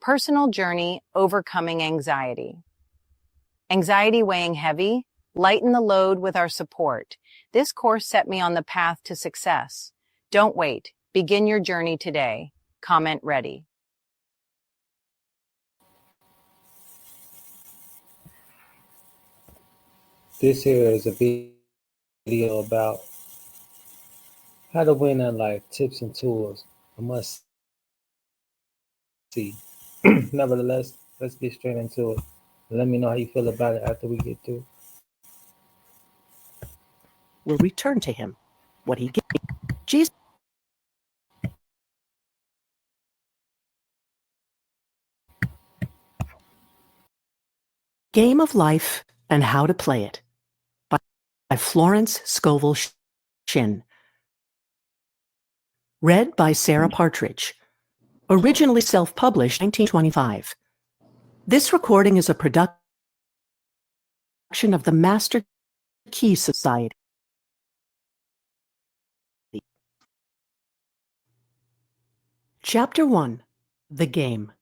Personal Journey Overcoming Anxiety. Anxiety weighing heavy? Lighten the load with our support. This course set me on the path to success. Don't wait. Begin your journey today. Comment ready. This here is a video about how to win at life, tips and tools. I must see. Nevertheless, let's get straight into it. Let me know how you feel about it after we get through. Will return to him what he gave. Jesus. Game of Life and How to Play It by Florence Scovel Shinn. Read by Sarah Partridge. Originally self-published 1925. This recording is a production of the Master Key Society. Chapter 1. The Game.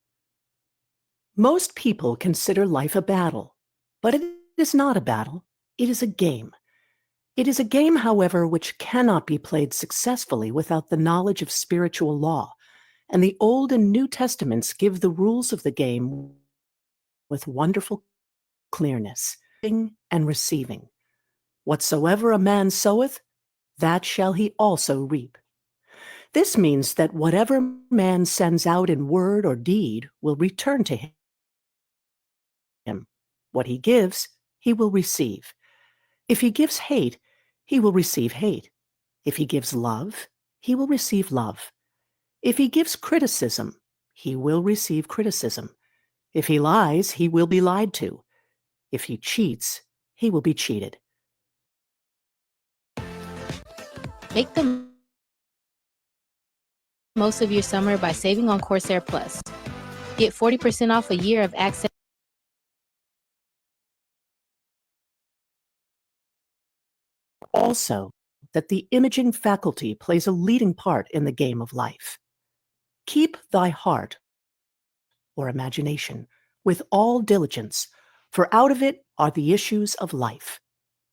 Most people consider life a battle, but it is not a battle. It is a game. It is a game, however, which cannot be played successfully without the knowledge of spiritual law, and the Old and New Testaments give the rules of the game with wonderful clearness. Giving and receiving. Whatsoever a man soweth, that shall he also reap. This means that whatever man sends out in word or deed will return to him. What he gives, he will receive. If he gives hate, he will receive hate. If he gives love, he will receive love. If he gives criticism, he will receive criticism. If he lies, he will be lied to. If he cheats, he will be cheated. Make the most of your summer by saving on Corsair Plus. Get 40% off a year of access. Also, that the imaging faculty plays a leading part in the game of life. Keep thy heart, or imagination, with all diligence, for out of it are the issues of life.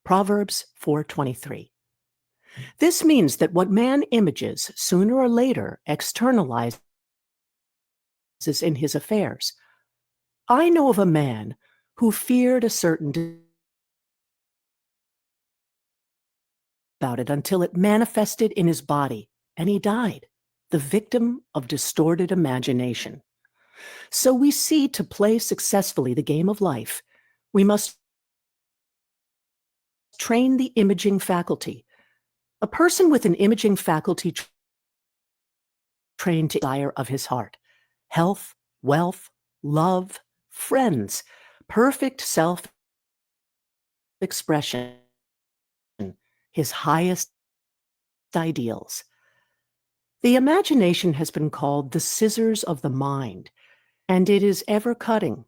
Proverbs 4:23. This means that what man images sooner or later externalizes in his affairs. I know of a man who feared a certain about it until it manifested in his body, and he died, the victim of distorted imagination. So we see, to play successfully the game of life, we must train the imaging faculty. A person with an imaging faculty trained to the desire of his heart, health, wealth, love, friends, perfect self-expression, his highest ideals. The imagination has been called the scissors of the mind, and it is ever cutting.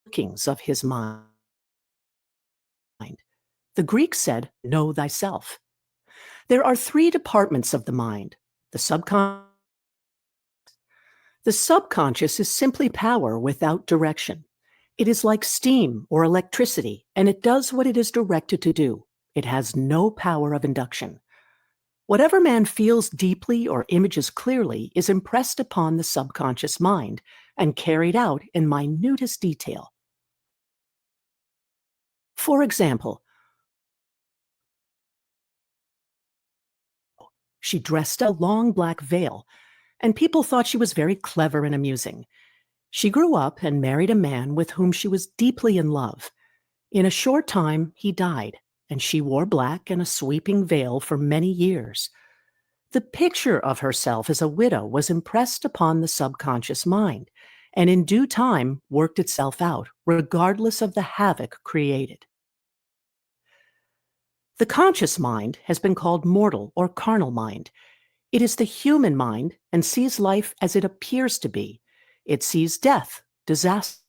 Workings of his mind. The Greeks said, know thyself. There are 3 departments of the mind: the subconscious. The subconscious is simply power without direction. It is like steam or electricity, and it does what it is directed to do. It has no power of induction. Whatever man feels deeply or images clearly is impressed upon the subconscious mind and carried out in minutest detail. For example, she dressed a long black veil, and people thought she was very clever and amusing. She grew up and married a man with whom she was deeply in love. In a short time, he died, and she wore black and a sweeping veil for many years. The picture of herself as a widow was impressed upon the subconscious mind, and in due time worked itself out, regardless of the havoc created. The conscious mind has been called mortal or carnal mind. It is the human mind and sees life as it appears to be. It sees death, disaster,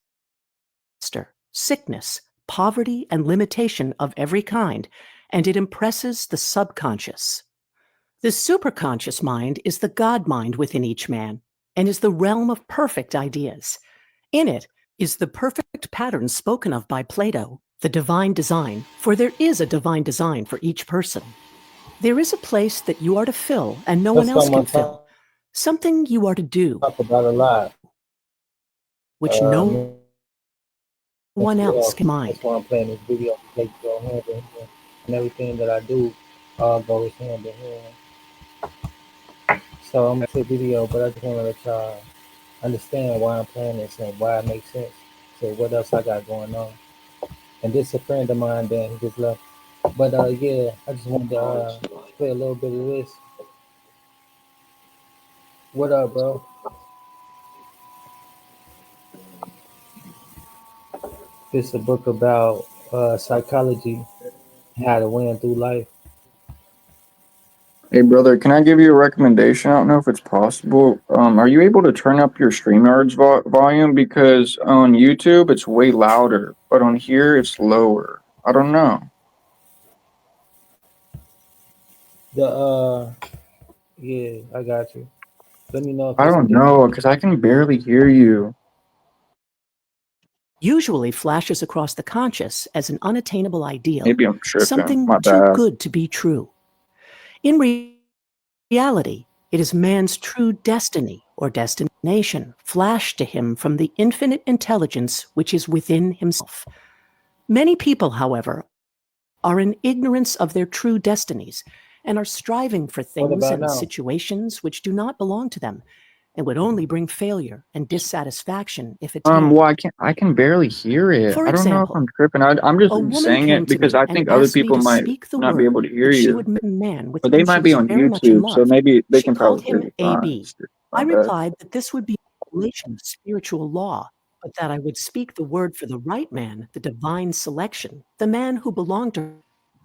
sickness, poverty, and limitation of every kind, and it impresses the subconscious. The superconscious mind is the God mind within each man and is the realm of perfect ideas. In it is the perfect pattern spoken of by Plato, the divine design, for there is a divine design for each person. There is a place that you are to fill and no one That's else something I can fill, something you are to do, talk about a lot. which no one Mental else health. can mind. That's why I'm playing this video. Like go hand in hand, and everything that I do all goes hand in hand. So I'm gonna play the video, but I just want to let y'all understand why I'm playing this and why it makes sense. So what else I got going on? And this is a friend of mine that he just left. But yeah, I just wanted to play a little bit of this. What up, bro? This is a book about psychology, how to win through life. Hey brother, can I give you a recommendation? I don't know if it's possible. Are you able to turn up your StreamYard's volume? Because on YouTube it's way louder, but on here it's lower. I don't know. Yeah, I got you. Let me know if I it's don't different. know, because I can barely hear you. Usually flashes across the conscious as an unattainable ideal, Maybe I'm tripping. something My too bad. good to be true. In reality, it is man's true destiny or destination flashed to him from the infinite intelligence which is within himself. Many people, however, are in ignorance of their true destinies and are striving for What things about and now? situations which do not belong to them and would only bring failure and dissatisfaction if attained. Well, I can barely hear it. For I don't know if example, I'm tripping. I'm just a woman saying came it to because me I and think other asked me people to might speak the not be able word to hear that she you. would meet a man with But they whom she might be was on very much in YouTube, so love. maybe they She can called probably hear him you fine. AB. My I bad. replied that this would be a violation of spiritual law, but that I would speak the word for the right man, the divine selection, the man who belonged to her.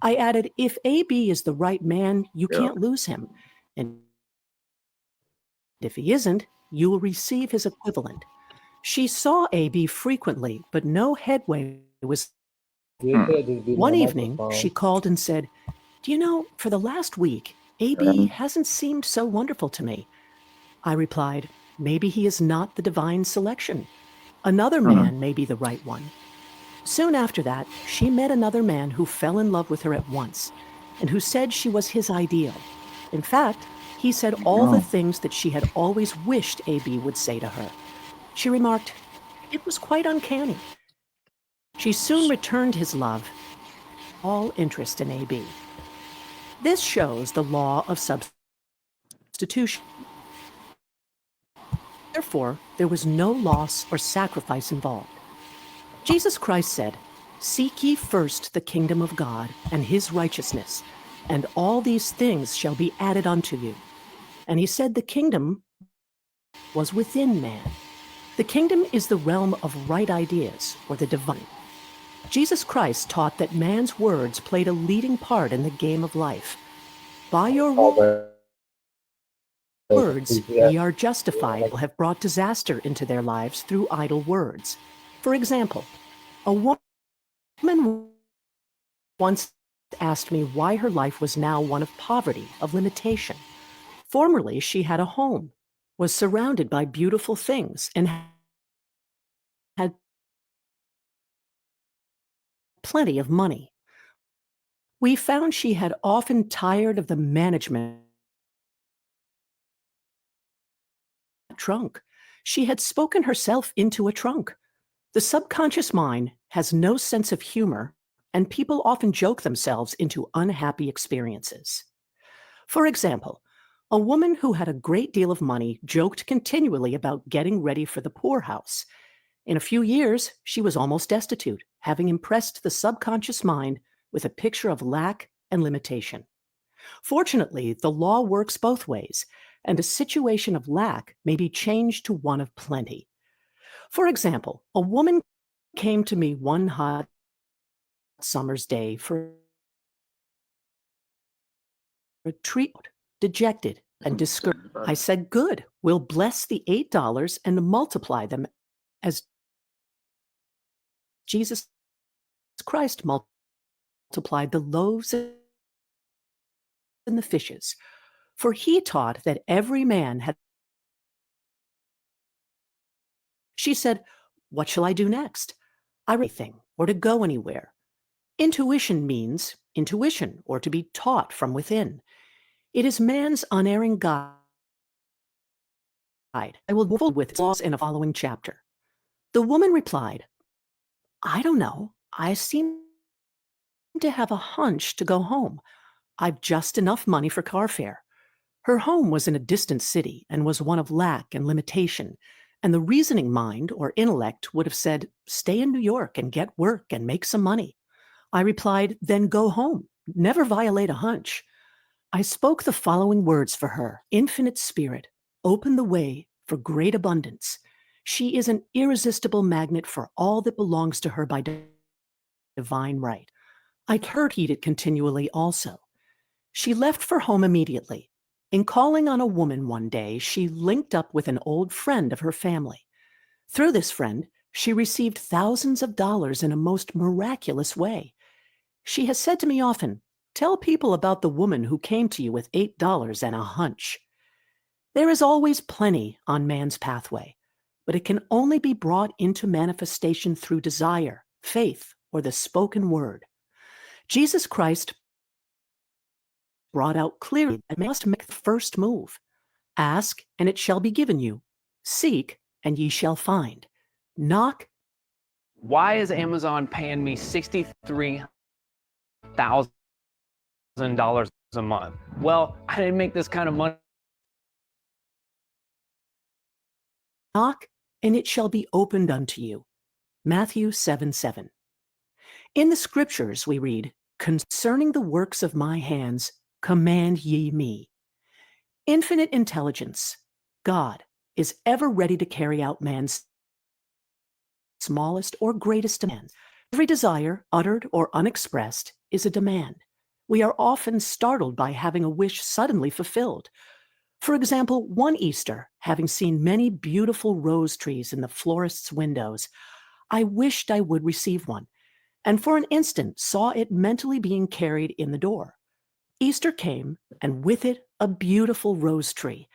I added, if AB is the right man, you Yeah. can't lose him. And if he isn't, you will receive his equivalent. She saw AB frequently, but no headway was. You could just be One my evening, she microphone. called and said, "Do you know, for the last week, AB hasn't seemed so wonderful to me." I replied, "Maybe he is not the divine selection. Another man may be the right one." Soon after that, she met another man who fell in love with her at once and who said she was his ideal. In fact, he said all the things that she had always wished AB would say to her. She remarked, "It was quite uncanny." She soon returned his love, all interest in AB. This shows the law of substitution. Therefore, there was no loss or sacrifice involved. Jesus Christ said, "Seek ye first the kingdom of God and his righteousness, and all these things shall be added unto you." And he said the kingdom was within man. The kingdom is the realm of right ideas, or the divine. Jesus Christ taught that man's words played a leading part in the game of life. By your words, ye are justified, will have brought disaster into their lives through idle words. For example, a woman once asked me why her life was now one of poverty, of limitation. Formerly, she had a home, was surrounded by beautiful things, and had plenty of money. We found she had often tired of the management trunk. She had spoken herself into a trunk. The subconscious mind has no sense of humor, and people often joke themselves into unhappy experiences. For example, a woman who had a great deal of money joked continually about getting ready for the poorhouse. In a few years, she was almost destitute, having impressed the subconscious mind with a picture of lack and limitation. Fortunately, the law works both ways, and a situation of lack may be changed to one of plenty. For example, a woman came to me one hot summer's day for a treat, dejected and discouraged. I said, "Good, we'll bless the $8 and multiply them as Jesus Christ multiplied the loaves and the fishes. For he taught that every man had. She said, "What shall I do next? I anything or to go anywhere." Intuition means intuition or to be taught from within. It is man's unerring guide. I will deal with its laws in a following chapter. The woman replied, "I don't know. I seem to have a hunch to go home. I've just enough money for car fare." Her home was in a distant city and was one of lack and limitation, and the reasoning mind or intellect would have said, "Stay in New York and get work and make some money." I replied, "Then go home. Never violate a hunch." I spoke the following words for her: "Infinite Spirit, open the way for great abundance." She is an irresistible magnet for all that belongs to her by divine right. I heed it continually also. She left for home immediately. In calling on a woman one day, she linked up with an old friend of her family. Through this friend, she received thousands of dollars in a most miraculous way. She has said to me often, "Tell people about the woman who came to you with $8 and a hunch." There is always plenty on man's pathway, but it can only be brought into manifestation through desire, faith, or the spoken word. Jesus Christ brought out clearly that man must make the first move. Ask, and it shall be given you. Seek, and ye shall find. Knock. Why is Amazon paying me $63,000 a month? Well, I didn't make this kind of money. Knock, and it shall be opened unto you. Matthew 7:7. In the scriptures we read, "Concerning the works of my hands, command ye me." Infinite intelligence, God, is ever ready to carry out man's smallest or greatest demands. Every desire, uttered or unexpressed, is a demand. We are often startled by having a wish suddenly fulfilled. For example, one Easter, having seen many beautiful rose trees in the florist's windows, I wished I would receive one, and for an instant saw it mentally being carried in the door. Easter came, and with it a beautiful rose tree.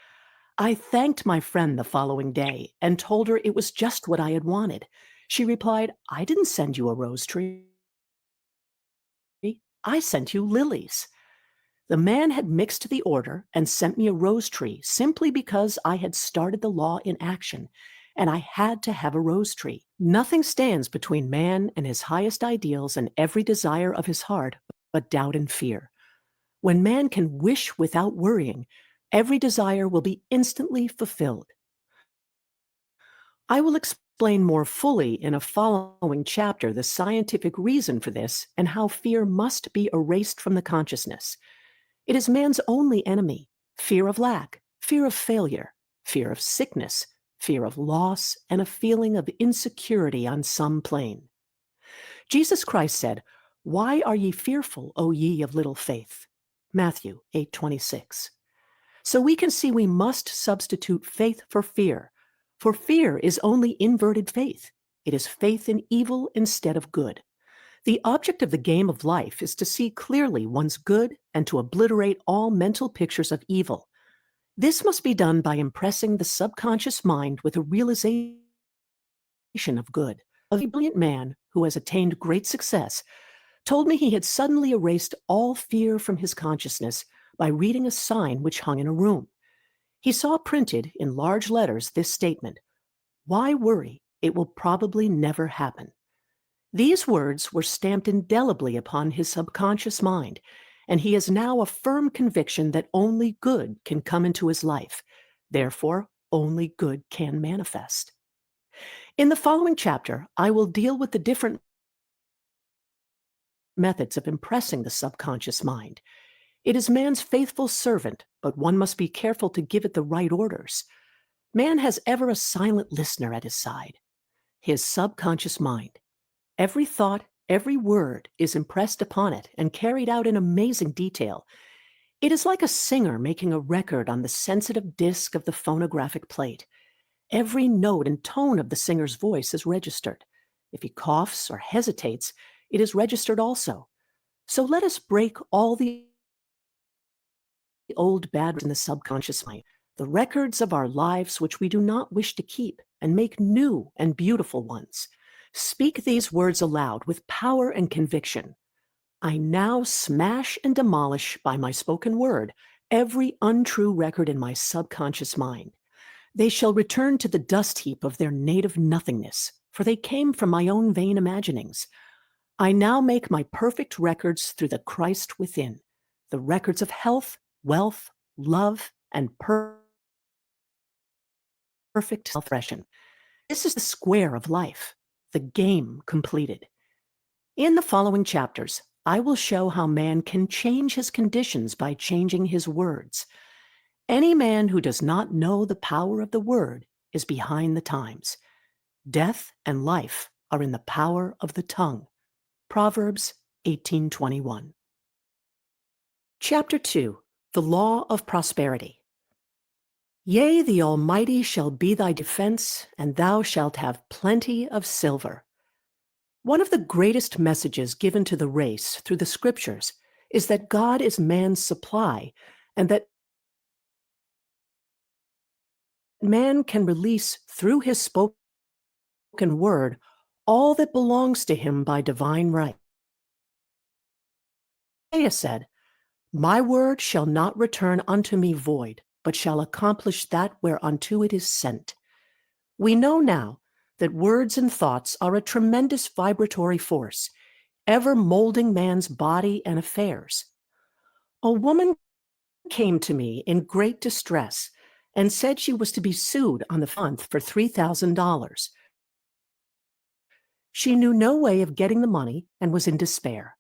I thanked my friend the following day and told her it was just what I had wanted. She replied, "I didn't send you a rose tree. I sent you lilies." The man had mixed the order and sent me a rose tree simply because I had started the law in action, and I had to have a rose tree. Nothing stands between man and his highest ideals and every desire of his heart but doubt and fear. When man can wish without worrying, every desire will be instantly fulfilled. I will explain more fully in a following chapter the scientific reason for this and how fear must be erased from the consciousness. It is man's only enemy: fear of lack, fear of failure, fear of sickness, fear of loss, and a feeling of insecurity on some plane. Jesus Christ said, "Why are ye fearful, O ye of little faith?" Matthew 8:26. So we can see we must substitute faith for fear is only inverted faith. It is faith in evil instead of good. The object of the game of life is to see clearly one's good and to obliterate all mental pictures of evil. This must be done by impressing the subconscious mind with a realization of good. A brilliant man who has attained great success told me he had suddenly erased all fear from his consciousness by reading a sign which hung in a room. He saw printed in large letters this statement, "Why worry? It will probably never happen." These words were stamped indelibly upon his subconscious mind, and he has now a firm conviction that only good can come into his life. Therefore, only good can manifest. In the following chapter, I will deal with the different methods of impressing the subconscious mind. It is man's faithful servant, but one must be careful to give it the right orders. Man has ever a silent listener at his side, his subconscious mind. Every thought, every word is impressed upon it and carried out in amazing detail. It is like a singer making a record on the sensitive disc of the phonographic plate. Every note and tone of the singer's voice is registered. If he coughs or hesitates, it is registered also. So let us break all the old bad in the subconscious mind, the records of our lives which we do not wish to keep, and make new and beautiful ones. Speak these words aloud with power and conviction. I now smash and demolish by my spoken word every untrue record in my subconscious mind. They shall return to the dust heap of their native nothingness, for they came from my own vain imaginings. I now make my perfect records through the Christ within, the records of health, wealth, love, and perfect self-expression. This is the square of life, the game completed. In the following chapters, I will show how man can change his conditions by changing his words. Any man who does not know the power of the word is behind the times. Death and life are in the power of the tongue. Proverbs 18:21. Chapter 2. The Law of Prosperity. Yea, the Almighty shall be thy defense, and thou shalt have plenty of silver. One of the greatest messages given to the race through the scriptures is that God is man's supply, and that man can release through his spoken word all that belongs to him by divine right. Isaiah said, My word shall not return unto me void, but shall accomplish that whereunto it is sent. We know now that words and thoughts are a tremendous vibratory force, ever molding man's body and affairs. A woman came to me in great distress and said she was to be sued on the month for $3,000. She knew no way of getting the money and was in despair.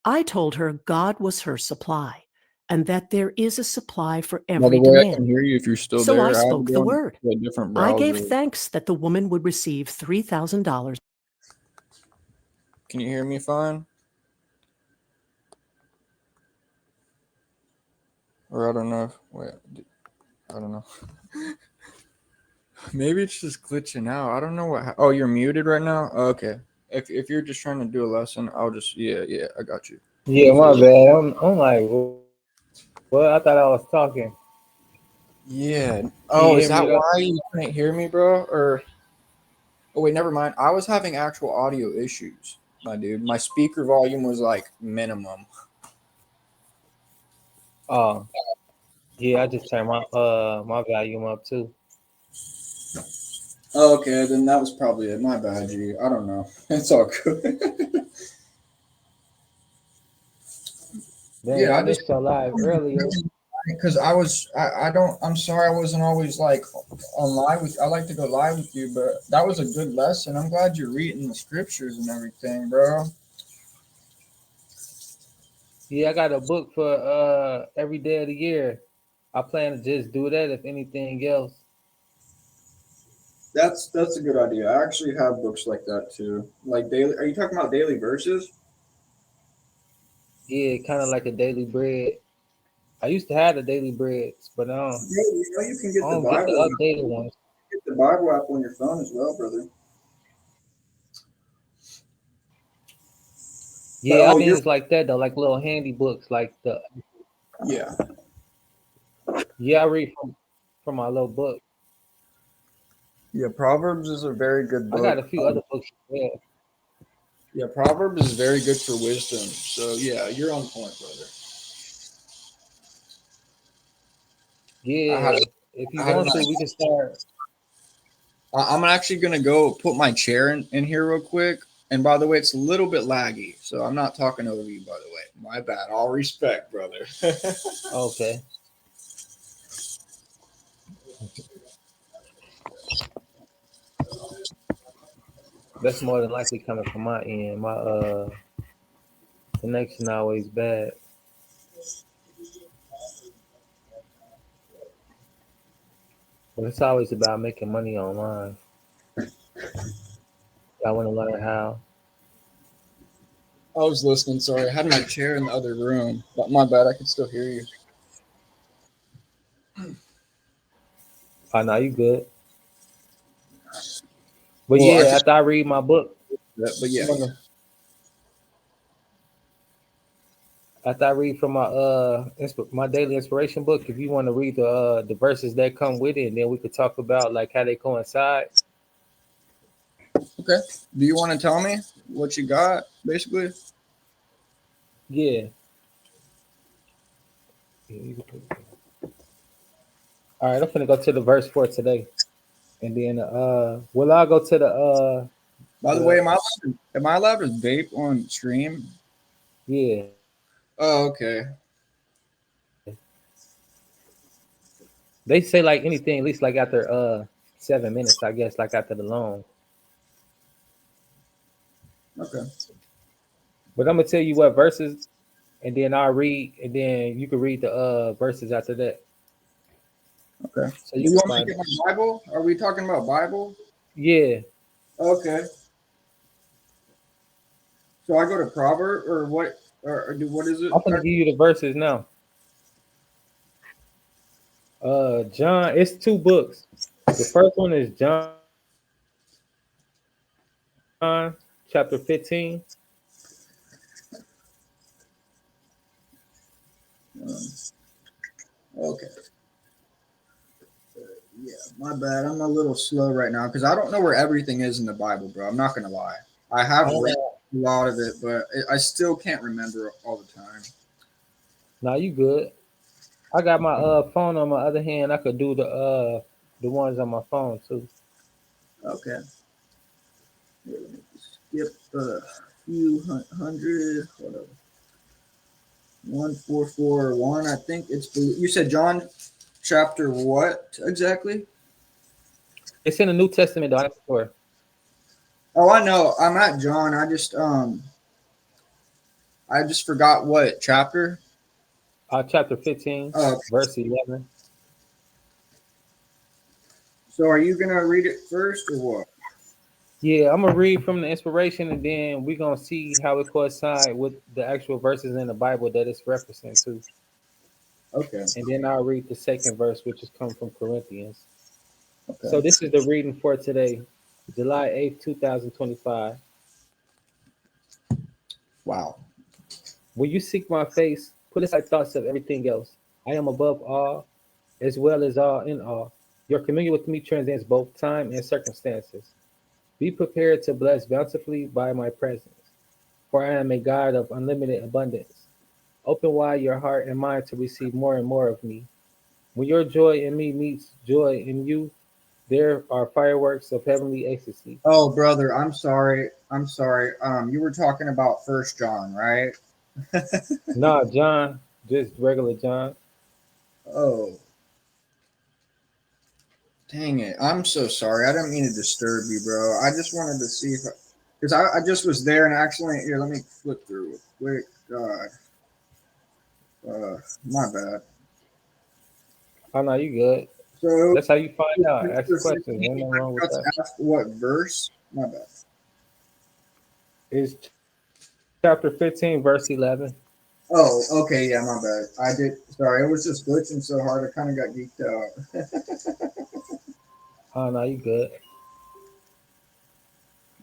I told her God was her supply, and that there is a supply for By every the way, I can demand. hear you if you're still So there. I I have to spoke go the on word. to a different I browser. gave thanks that the woman would receive $3,000. Can you hear me fine? Or I don't know. Wait, I don't know. Maybe it's just glitching out. I don't know what. Oh, you're muted right now. Oh, okay. If you're just trying to do a lesson, I'll just yeah. I got you. Yeah, my bad. I'm like, well, I thought I was talking. Yeah. Can Oh, you is hear me that though? why you couldn't hear me, bro? Or oh wait, never mind. I was having actual audio issues, my dude. My speaker volume was like minimum. Oh, yeah, I just turned my volume up too. Oh, okay, then that was probably it. My bad, G. I don't know. It's all good. Dang, Yeah, I I just missed your live earlier. because I don't I'm sorry I wasn't always like on live with I like to go live with you, but that was a good lesson. I'm glad you're reading the scriptures and everything, bro. Yeah, I got a book for every day of the year. I plan to just do that if anything else. That's a good idea. I actually have books like that too. Like daily are you talking about daily verses? Yeah, kind of like a daily bread. I used to have the daily breads, but Yeah, you know you can I get the don't get the Bible updated ones. get the Bible app on your phone as well, brother. But Yeah, I oh you're things like that though, like little handy books, like the yeah. yeah, I read from my little book. Yeah, Proverbs is a very good I got a book. few other books as well. Yeah, Proverbs is very good for wisdom. So yeah, you're on point, brother. I had Yeah, if you I had a want to, nice we can start. I'm actually gonna go put my chair in here real quick. And by the way, it's a little bit laggy, so I'm not talking over you. By the way, my bad. All respect, brother. Okay, that's more than likely coming from my end. My connection always bad, but it's always about making money online. I want to learn how. I was listening. Sorry, I had my chair in the other room, but my bad. I can still hear you. Oh, no, you good. But Well, I yeah, just after I read my book, but yeah. After I read from my my daily inspiration book, if you want to read the verses that come with it, and then we could talk about like how they coincide. Okay. Do you want to tell me what you got, basically? Yeah. All right, I'm finna go to the verse for today, and then will I go to By the way, the am I allowed to vape on stream? yeah. Oh, okay. They say like anything, at least like after 7 minutes, I guess, like after the loan. Okay. But I'm gonna tell you what verses, and then I'll read, and then you can read the verses after that, Okay. so Do you you can want me to find get it. my Bible? Are we talking about Bible? Yeah, Okay. So I go to Proverb or what? Or do what is it? I'm gonna give you the verses now. John, it's two books. The first one is John chapter 15. Um, okay. Yeah, my bad. I'm a little slow right now because I don't know where everything is in the Bible, bro. I'm not gonna lie. I have read a lot of it, but I still can't remember all the time. Now you good. I got my phone on my other hand. I could do the ones on my phone too. Okay. Here, let me skip a few hundred. Hold up. 1441. I think it's. You said John chapter what exactly? It's in the New Testament though. I'm sure. Oh, I know. I'm at John. I just forgot what chapter. Chapter 15, Oh, verse 11. so are you gonna read it first or what? Yeah, I'm gonna read from the inspiration, and then we're gonna see how it coincides with the actual verses in the Bible that it's referencing to. Okay. And then I'll read the second verse, which is come from Corinthians. Okay. So this is the reading for today, July 8th, 2025. Wow. When you seek my face, put aside thoughts of everything else. I am above all, as well as all in all. Your communion with me transcends both time and circumstances. Be prepared to bless bountifully by my presence, for I am a God of unlimited abundance. Open wide your heart and mind to receive more and more of me. When your joy in me meets joy in you, there are fireworks of heavenly ecstasy. Oh, brother, I'm sorry. I'm sorry. You were talking about First John, right? Nah, John, just regular John. Oh, dang it. I'm so sorry. I didn't mean to disturb you, bro. I just wanted to see if, because I just was there and actually, here, let me flip through it quick. God, my bad. Oh no, you good. So, That's how you find out. Ask chapter questions. 15, Ain't nothing I wrong with forgot that. to ask what verse. My bad. It's chapter 15, verse 11. Oh, okay. Yeah, my bad. I did. Sorry, it was just glitching so hard. I kind of got geeked out. Oh no, you good.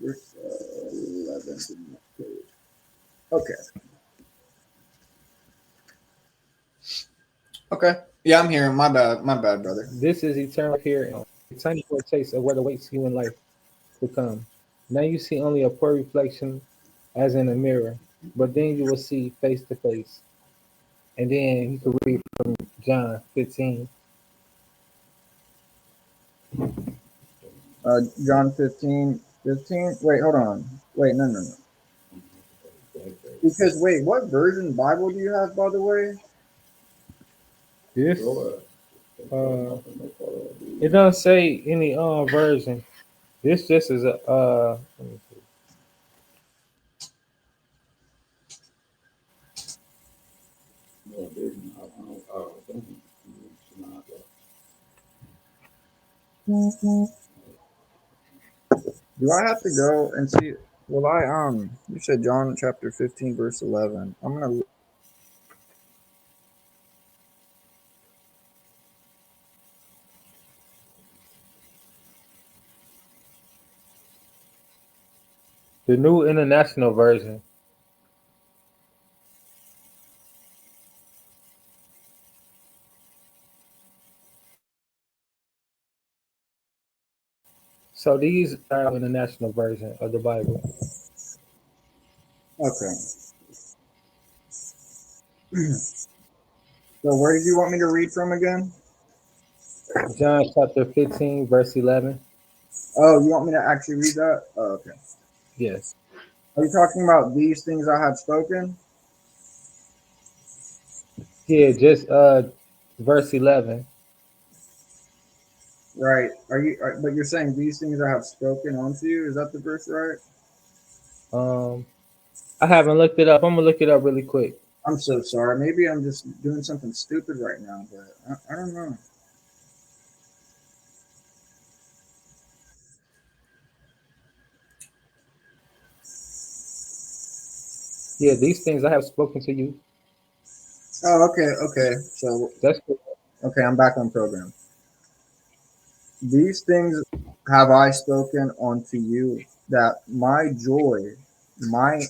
Verse 11. Okay. Okay. Yeah, I'm here. My bad. My bad, brother. This is eternal here, a tiny foretaste of what awaits you in life to come. Now you see only a poor reflection as in a mirror, but then you will see face to face. And then you can read from John 15. John 15. 15. Wait, hold on. Wait, no, no, no. Because, wait, what version Bible do you have, by the way? This it doesn't say any version. This just is a let me see. Do I have to go and see? Well, you said John chapter 15, verse 11. I'm going to. The New International Version. So these are in the national version of the Bible. Okay. So where did you want me to read from again? John chapter 15, verse 11. Oh, you want me to actually read that? Oh, okay. Yes. Are you talking about these things I have spoken? Yeah, just verse 11. Right. But you're saying these things I have spoken unto you? Is that the verse, right? Um, I haven't looked it up. I'm gonna look it up really quick. I'm so sorry. Maybe I'm just doing something stupid right now, but I don't know. Yeah, these things I have spoken to you. Oh, okay, okay. So, That's cool. okay, I'm back on program. These things have I spoken unto you, that my joy might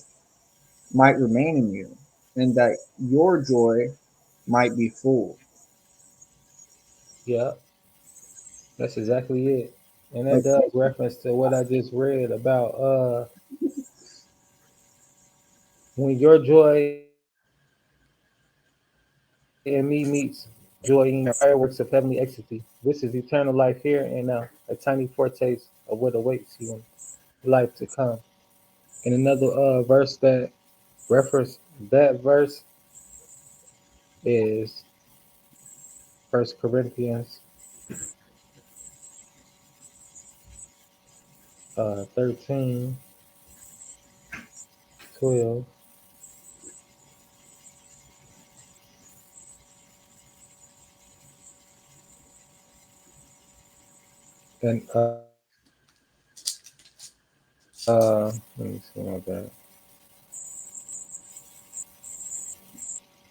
might remain in you, and that your joy might be full. Yeah, that's exactly it. And that Okay. does reference to what I just read about when your joy in me meets joy in the fireworks of heavenly ecstasy. This is eternal life here and now, a tiny foretaste of what awaits you in life to come. And another verse that reference that verse is First Corinthians 13, 12. And let me see my bad.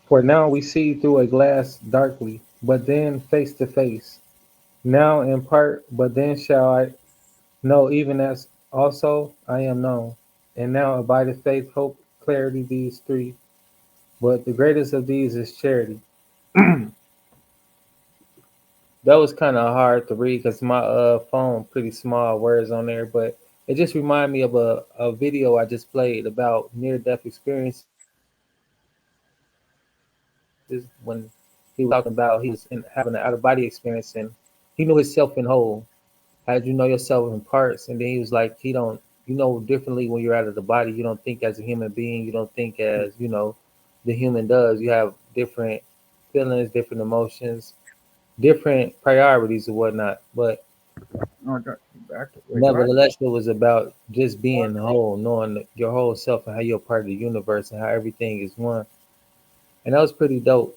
For now we see through a glass darkly, but then face to face. Now in part, but then shall I know, even as also I am known. And now abideth faith, hope, clarity, these three. But the greatest of these is charity. That was kind of hard to read because my phone pretty small words on there, but it just reminded me of a video I just played about near death experiences when he was talking about he was having an out of body experience and he knew himself in whole. How did you know yourself in parts? And then he was like, he don't, you know, differently when you're out of the body. You don't think as a human being. You don't think as, you know, the human does. You have different feelings, different emotions, different priorities and whatnot. But Oh, I got you back. Wait, do I? nevertheless, it was about just being whole, knowing your whole self and how you're part of the universe and how everything is one. And that was pretty dope.